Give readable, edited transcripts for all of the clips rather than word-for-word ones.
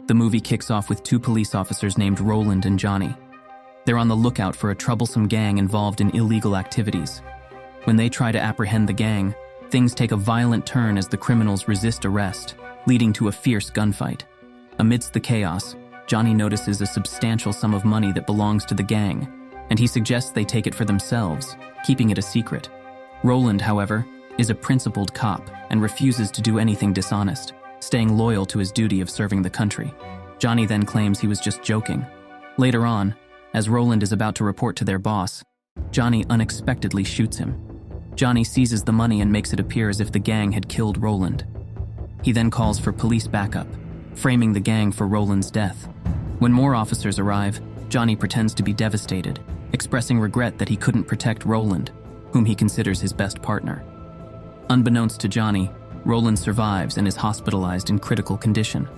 The movie kicks off with two police officers named Roland and Johnny. They're on the lookout for a troublesome gang involved in illegal activities. When they try to apprehend the gang, things take a violent turn as the criminals resist arrest, leading to a fierce gunfight. Amidst the chaos, Johnny notices a substantial sum of money that belongs to the gang, and he suggests they take it for themselves, keeping it a secret. Roland, however, is a principled cop and refuses to do anything dishonest, staying loyal to his duty of serving the country. Johnny then claims he was just joking. Later on, as Roland is about to report to their boss, Johnny unexpectedly shoots him. Johnny seizes the money and makes it appear as if the gang had killed Roland. He then calls for police backup, framing the gang for Roland's death. When more officers arrive, Johnny pretends to be devastated, expressing regret that he couldn't protect Roland, whom he considers his best partner. Unbeknownst to Johnny, Roland survives and is hospitalized in critical condition.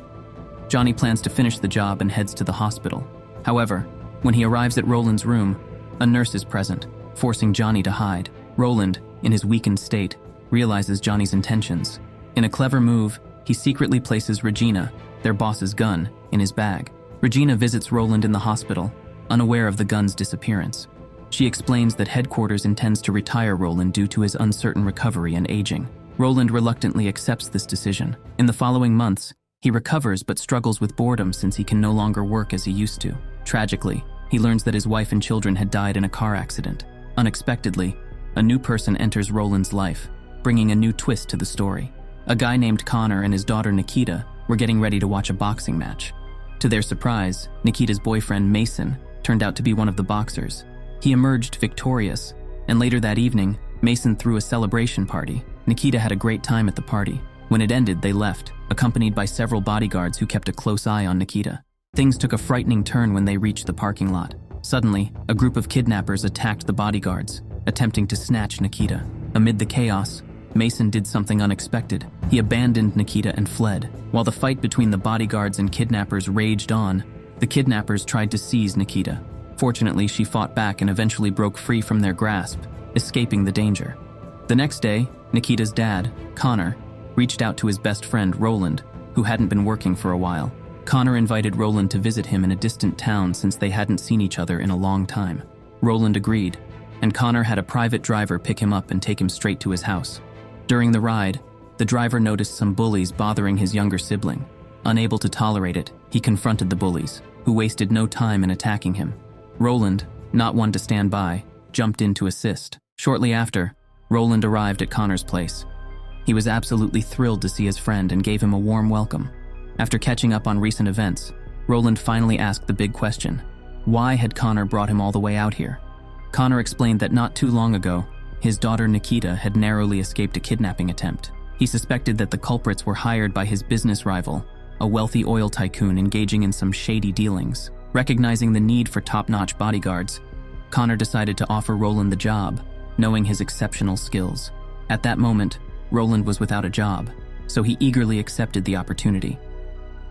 Johnny plans to finish the job and heads to the hospital. However, when he arrives at Roland's room, a nurse is present, forcing Johnny to hide. Roland, in his weakened state, realizes Johnny's intentions. In a clever move, he secretly places Regina, their boss's gun, in his bag. Regina visits Roland in the hospital, unaware of the gun's disappearance. She explains that headquarters intends to retire Roland due to his uncertain recovery and aging. Roland reluctantly accepts this decision. In the following months, he recovers but struggles with boredom since he can no longer work as he used to. Tragically, he learns that his wife and children had died in a car accident. Unexpectedly, a new person enters Roland's life, bringing a new twist to the story. A guy named Connor and his daughter Nikita were getting ready to watch a boxing match. To their surprise, Nikita's boyfriend Mason turned out to be one of the boxers. He emerged victorious, and later that evening, Mason threw a celebration party. Nikita had a great time at the party. When it ended, they left, accompanied by several bodyguards who kept a close eye on Nikita. Things took a frightening turn when they reached the parking lot. Suddenly, a group of kidnappers attacked the bodyguards, attempting to snatch Nikita. Amid the chaos, Mason did something unexpected. He abandoned Nikita and fled. While the fight between the bodyguards and kidnappers raged on, the kidnappers tried to seize Nikita. Fortunately, she fought back and eventually broke free from their grasp, escaping the danger. The next day, Nikita's dad, Connor, reached out to his best friend, Roland, who hadn't been working for a while. Connor invited Roland to visit him in a distant town since they hadn't seen each other in a long time. Roland agreed, and Connor had a private driver pick him up and take him straight to his house. During the ride, the driver noticed some bullies bothering his younger sibling. Unable to tolerate it, he confronted the bullies, who wasted no time in attacking him. Roland, not one to stand by, jumped in to assist. Shortly after, Roland arrived at Connor's place. He was absolutely thrilled to see his friend and gave him a warm welcome. After catching up on recent events, Roland finally asked the big question: why had Connor brought him all the way out here? Connor explained that not too long ago, his daughter Nikita had narrowly escaped a kidnapping attempt. He suspected that the culprits were hired by his business rival, a wealthy oil tycoon engaging in some shady dealings. Recognizing the need for top-notch bodyguards, Connor decided to offer Roland the job, knowing his exceptional skills. At that moment, Roland was without a job, so he eagerly accepted the opportunity.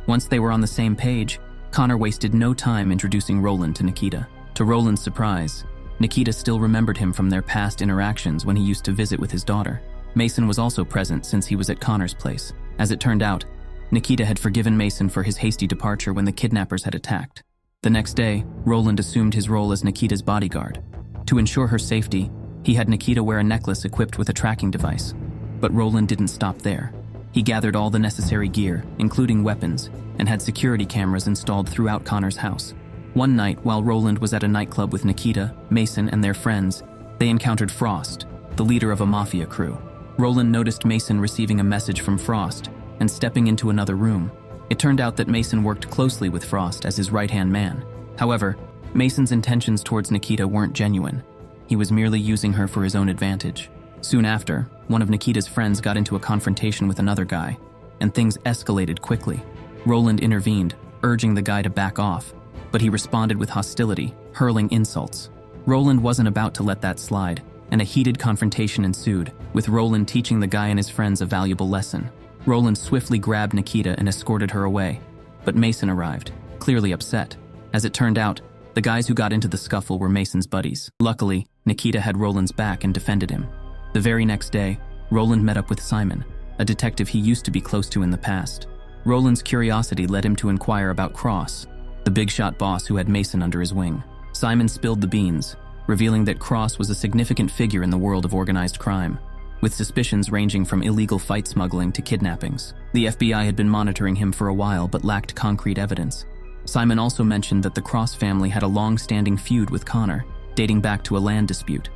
Once they were on the same page, Connor wasted no time introducing Roland to Nikita. To Roland's surprise, Nikita still remembered him from their past interactions when he used to visit with his daughter. Mason was also present since he was at Connor's place. As it turned out, Nikita had forgiven Mason for his hasty departure when the kidnappers had attacked. The next day, Roland assumed his role as Nikita's bodyguard. To ensure her safety, he had Nikita wear a necklace equipped with a tracking device. But Roland didn't stop there. He gathered all the necessary gear, including weapons, and had security cameras installed throughout Connor's house. One night, while Roland was at a nightclub with Nikita, Mason, and their friends, they encountered Frost, the leader of a mafia crew. Roland noticed Mason receiving a message from Frost and stepping into another room. It turned out that Mason worked closely with Frost as his right-hand man. However, Mason's intentions towards Nikita weren't genuine. He was merely using her for his own advantage. Soon after, one of Nikita's friends got into a confrontation with another guy, and things escalated quickly. Roland intervened, urging the guy to back off, but he responded with hostility, hurling insults. Roland wasn't about to let that slide, and a heated confrontation ensued, with Roland teaching the guy and his friends a valuable lesson. Roland swiftly grabbed Nikita and escorted her away, but Mason arrived, clearly upset. As it turned out, the guys who got into the scuffle were Mason's buddies. Luckily, Nikita had Roland's back and defended him. The very next day, Roland met up with Simon, a detective he used to be close to in the past. Roland's curiosity led him to inquire about Cross, the big-shot boss who had Mason under his wing. Simon spilled the beans, revealing that Cross was a significant figure in the world of organized crime, with suspicions ranging from illegal fight smuggling to kidnappings. The FBI had been monitoring him for a while but lacked concrete evidence. Simon also mentioned that the Cross family had a long-standing feud with Connor, dating back to a land dispute.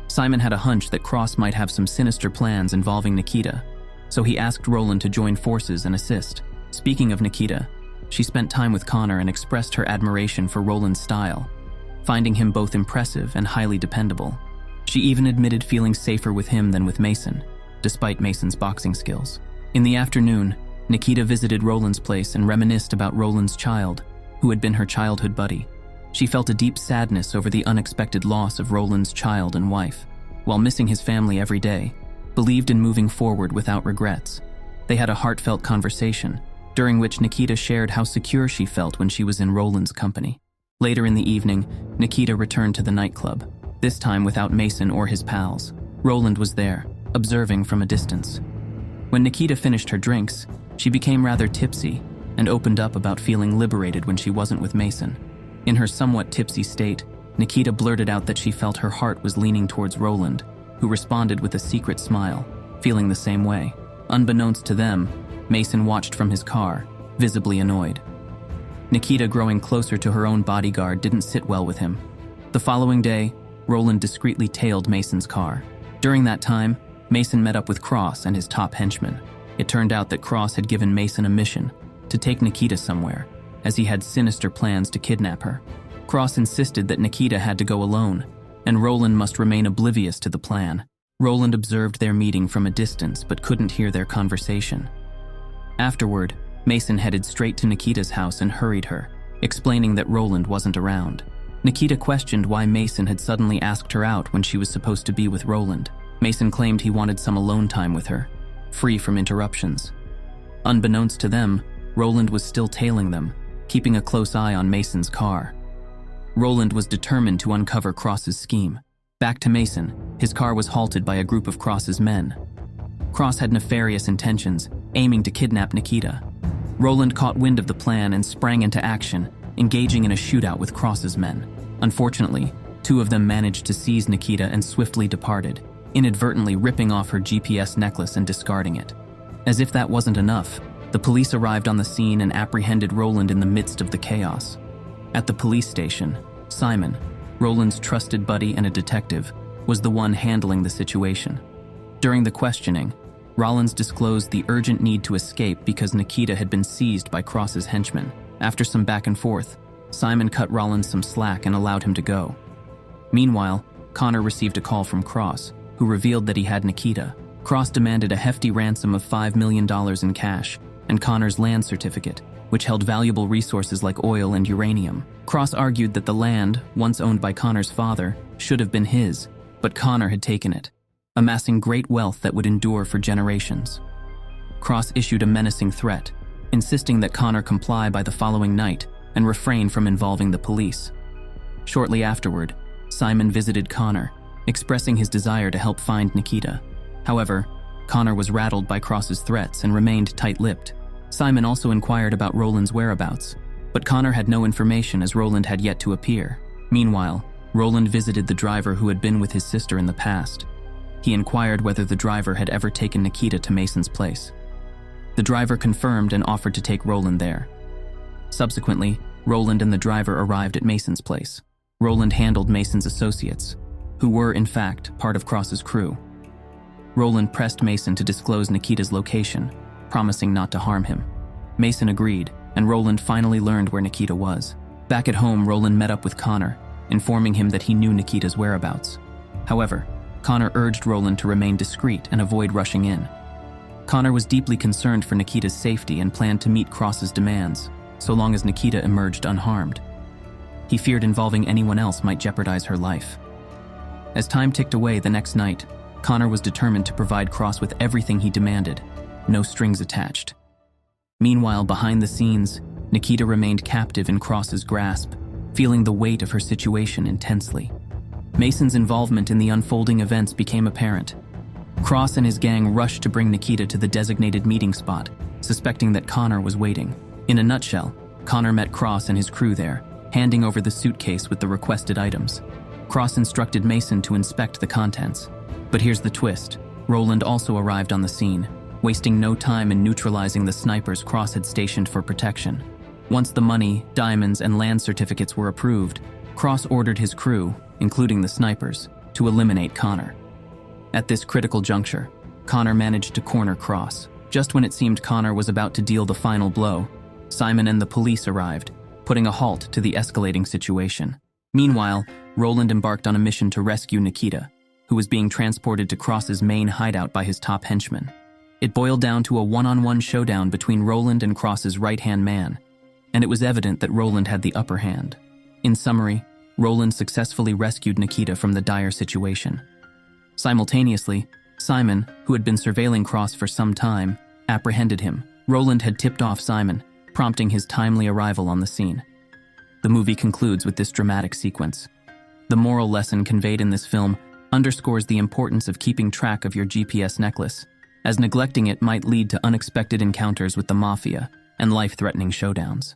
Simon had a hunch that Cross might have some sinister plans involving Nikita, so he asked Roland to join forces and assist. Speaking of Nikita, she spent time with Connor and expressed her admiration for Roland's style, finding him both impressive and highly dependable. She even admitted feeling safer with him than with Mason, despite Mason's boxing skills. In the afternoon, Nikita visited Roland's place and reminisced about Roland's child, who had been her childhood buddy. She felt a deep sadness over the unexpected loss of Roland's child and wife. While missing his family every day, believed in moving forward without regrets. They had a heartfelt conversation, during which Nikita shared how secure she felt when she was in Roland's company. Later in the evening, Nikita returned to the nightclub, this time without Mason or his pals. Roland was there, observing from a distance. When Nikita finished her drinks, she became rather tipsy and opened up about feeling liberated when she wasn't with Mason. In her somewhat tipsy state, Nikita blurted out that she felt her heart was leaning towards Roland, who responded with a secret smile, feeling the same way. Unbeknownst to them, Mason watched from his car, visibly annoyed. Nikita growing closer to her own bodyguard didn't sit well with him. The following day, Roland discreetly tailed Mason's car. During that time, Mason met up with Cross and his top henchman. It turned out that Cross had given Mason a mission to take Nikita somewhere, as he had sinister plans to kidnap her. Cross insisted that Nikita had to go alone, and Roland must remain oblivious to the plan. Roland observed their meeting from a distance but couldn't hear their conversation. Afterward, Mason headed straight to Nikita's house and hurried her, explaining that Roland wasn't around. Nikita questioned why Mason had suddenly asked her out when she was supposed to be with Roland. Mason claimed he wanted some alone time with her, free from interruptions. Unbeknownst to them, Roland was still tailing them, keeping a close eye on Mason's car. Roland was determined to uncover Cross's scheme. Back to Mason, his car was halted by a group of Cross's men. Cross had nefarious intentions, aiming to kidnap Nikita. Roland caught wind of the plan and sprang into action, engaging in a shootout with Cross's men. Unfortunately, two of them managed to seize Nikita and swiftly departed, inadvertently ripping off her GPS necklace and discarding it. As if that wasn't enough, the police arrived on the scene and apprehended Roland in the midst of the chaos. At the police station, Simon, Roland's trusted buddy and a detective, was the one handling the situation. During the questioning, Rollins disclosed the urgent need to escape because Nikita had been seized by Cross's henchmen. After some back and forth, Simon cut Rollins some slack and allowed him to go. Meanwhile, Connor received a call from Cross, who revealed that he had Nikita. Cross demanded a hefty ransom of $5 million in cash and Connor's land certificate, which held valuable resources like oil and uranium. Cross argued that the land, once owned by Connor's father, should have been his, but Connor had taken it, amassing great wealth that would endure for generations. Cross issued a menacing threat, insisting that Connor comply by the following night and refrain from involving the police. Shortly afterward, Simon visited Connor, expressing his desire to help find Nikita. However, Connor was rattled by Cross's threats and remained tight-lipped. Simon also inquired about Roland's whereabouts, but Connor had no information as Roland had yet to appear. Meanwhile, Roland visited the driver who had been with his sister in the past. He inquired whether the driver had ever taken Nikita to Mason's place. The driver confirmed and offered to take Roland there. Subsequently, Roland and the driver arrived at Mason's place. Roland handled Mason's associates, who were, in fact, part of Cross's crew. Roland pressed Mason to disclose Nikita's location, promising not to harm him. Mason agreed, and Roland finally learned where Nikita was. Back at home, Roland met up with Connor, informing him that he knew Nikita's whereabouts. However, Connor urged Roland to remain discreet and avoid rushing in. Connor was deeply concerned for Nikita's safety and planned to meet Cross's demands, so long as Nikita emerged unharmed. He feared involving anyone else might jeopardize her life. As time ticked away the next night, Connor was determined to provide Cross with everything he demanded, no strings attached. Meanwhile, behind the scenes, Nikita remained captive in Cross's grasp, feeling the weight of her situation intensely. Mason's involvement in the unfolding events became apparent. Cross and his gang rushed to bring Nikita to the designated meeting spot, suspecting that Connor was waiting. In a nutshell, Connor met Cross and his crew there, handing over the suitcase with the requested items. Cross instructed Mason to inspect the contents. But here's the twist. Roland also arrived on the scene, wasting no time in neutralizing the snipers Cross had stationed for protection. Once the money, diamonds, and land certificates were approved, Cross ordered his crew, including the snipers, to eliminate Connor. At this critical juncture, Connor managed to corner Cross. Just when it seemed Connor was about to deal the final blow, Simon and the police arrived, putting a halt to the escalating situation. Meanwhile, Roland embarked on a mission to rescue Nikita, who was being transported to Cross's main hideout by his top henchman. It boiled down to a one-on-one showdown between Roland and Cross's right-hand man, and it was evident that Roland had the upper hand. In summary, Roland successfully rescued Nikita from the dire situation. Simultaneously, Simon, who had been surveilling Cross for some time, apprehended him. Roland had tipped off Simon, prompting his timely arrival on the scene. The movie concludes with this dramatic sequence. The moral lesson conveyed in this film underscores the importance of keeping track of your GPS necklace, as neglecting it might lead to unexpected encounters with the mafia and life-threatening showdowns.